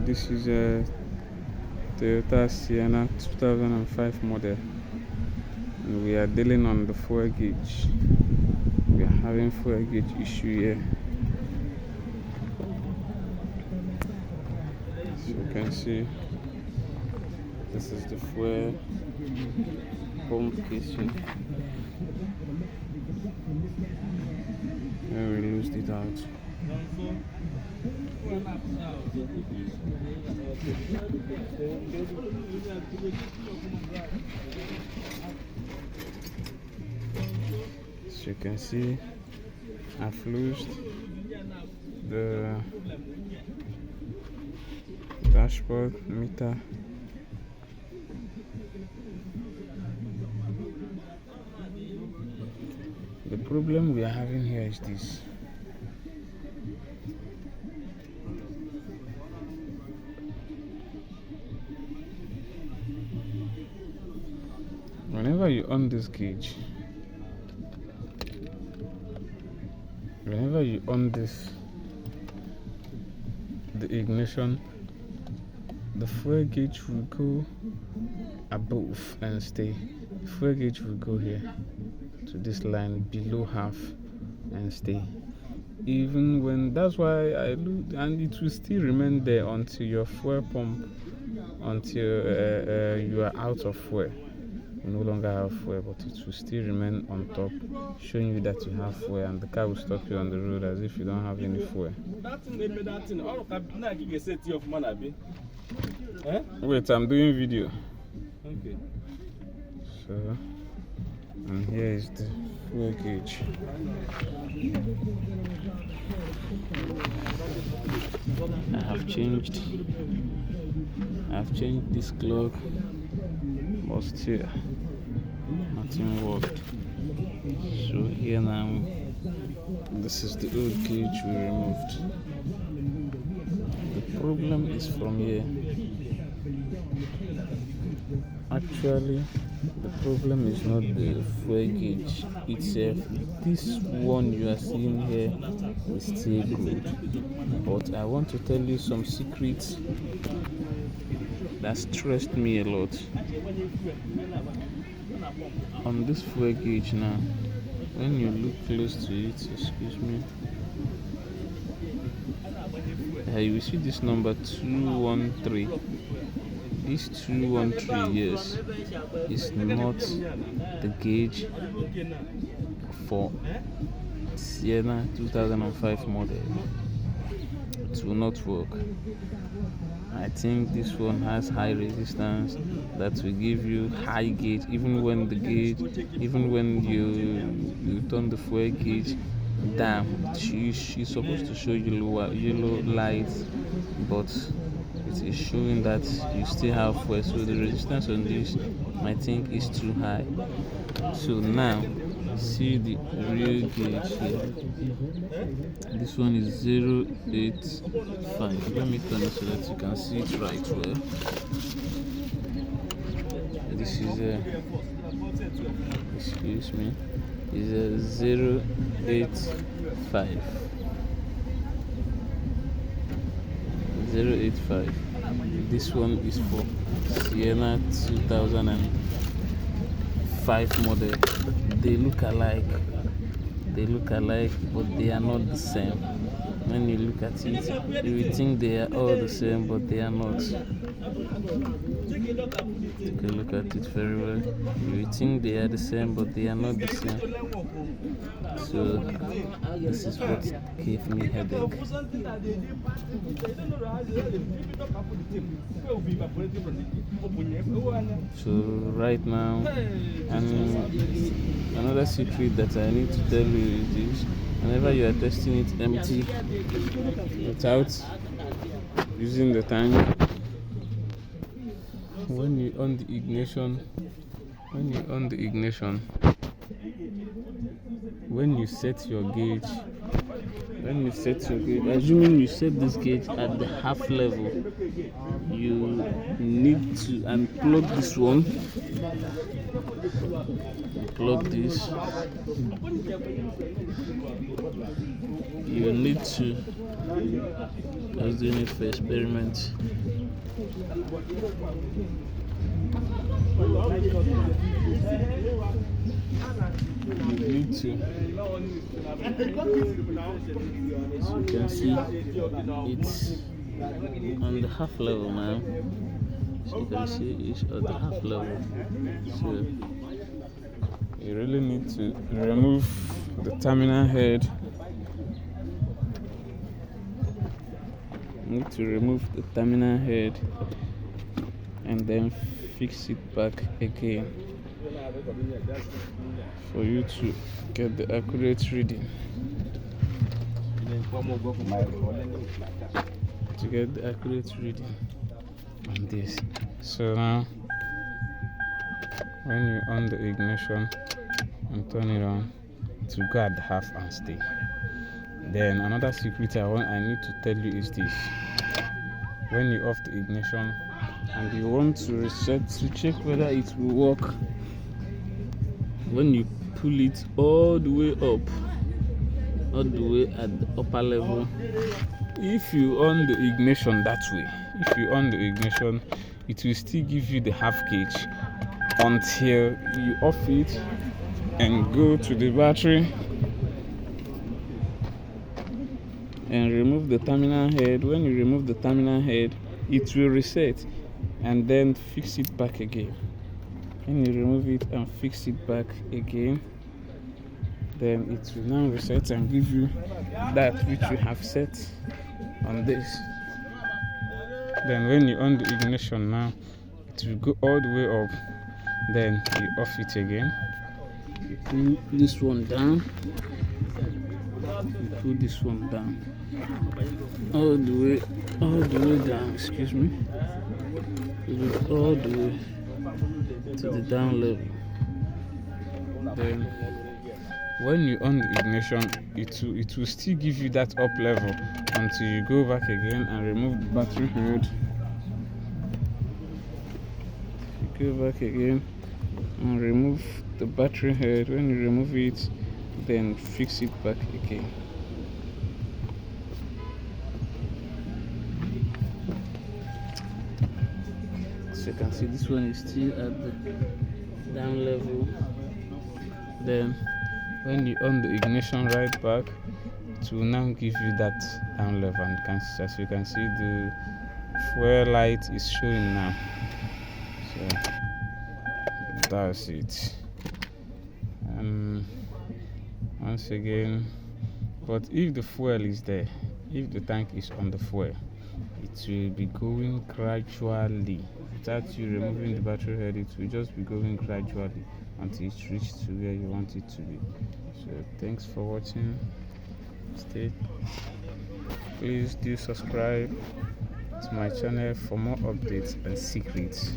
this is a Toyota Sienna 2005 model, and we are dealing on the fuel gauge. We are having fuel gauge issue here. So you can see this is the fuel pump casing, and we loosed it out. So you can see I've loosed the dashboard meter. The problem we are having here is this. Whenever you on this gauge, the ignition, the fuel gauge will go above and stay. The fuel gauge will go here to this line below half and stay. Even when, that's why I look, and it will still remain there until your fuel pump, until you are out of fuel. You no longer have fuel, but it will still remain on top, showing you that you have fuel, and the car will stop you on the road as if you don't have any fuel. Wait, I'm doing video. Okay. So, and here is the fuel gauge. I've changed this clock, but still nothing worked. So here now, this is the old gauge we removed. The problem is from here. Actually, the problem is not the fuel gauge itself. This one you are seeing here is still good, but I want to tell you some secrets that stressed me a lot. On this fuel gauge now, when you look close to it, excuse me, you will see this number 213. This 213, yes, is not the gauge for Sienna 2005 model. It will not work. I think this one has high resistance that will give you high gauge even when you turn the fuel gauge down. She's supposed to show yellow lights, but it is showing that you still have fuel, so the resistance on this I think is too high. So now see the real gauge here. This one is 085. Let me turn it so that you can see it right well. This is excuse me, is a 085. 085. This one is for Sienna 2005 model. They look alike, but they are not the same. When you look at it, you will think they are all the same, but they are not. Take a look at it very well. You will think they are the same, but they are not the same. So this is what gave me headache. So right now, and another secret that I need to tell you is this: whenever you are testing it empty, without using the tank, when you on the ignition, when you set your gauge When you set your gauge, assuming you set this gauge at the half level, you need to unplug this one, plug this. You need to, I was doing it for experiment. You need to, as you can see, it's on the half level now. So you can see it's at the half level. So you really need to remove the terminal head. You need to remove the terminal head and then fix it back again for you to get the accurate reading. To get the accurate reading on this. So now when you on the ignition and turn it on, to go at the half and stay. Then another secret I need to tell you is this: when you off the ignition and you want to reset to check whether it will work, when you pull it all the way up, all the way at the upper level, if you on the ignition that way, if you on the ignition, it will still give you the half gauge until you off it and go to the battery and remove the terminal head. When you remove the terminal head, it will reset and then fix it back again. When you remove it and fix it back again, then it will now reset and give you that which you have set on this. Then when you on the ignition now, it will go all the way up. Then you off it again. You pull this one down. You pull this one down all the way down. Excuse me. All the way to the down level. Then when you on the ignition, it will still give you that up level until you go back again and remove the battery head. You go back again and remove the battery head. When you remove it, then fix it back again. So you can see this one is still at the down level. Then when you on the ignition right back, it will now give you that down level, and as you can see, the fuel light is showing now. So that's it. Once again, but if the fuel is there, if the tank is on the fuel, it will be going gradually. Without you removing the battery head, it will just be going gradually until it's reached to where you want it to be. So thanks for watching. Please do subscribe to my channel for more updates and secrets.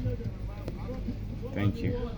Thank you.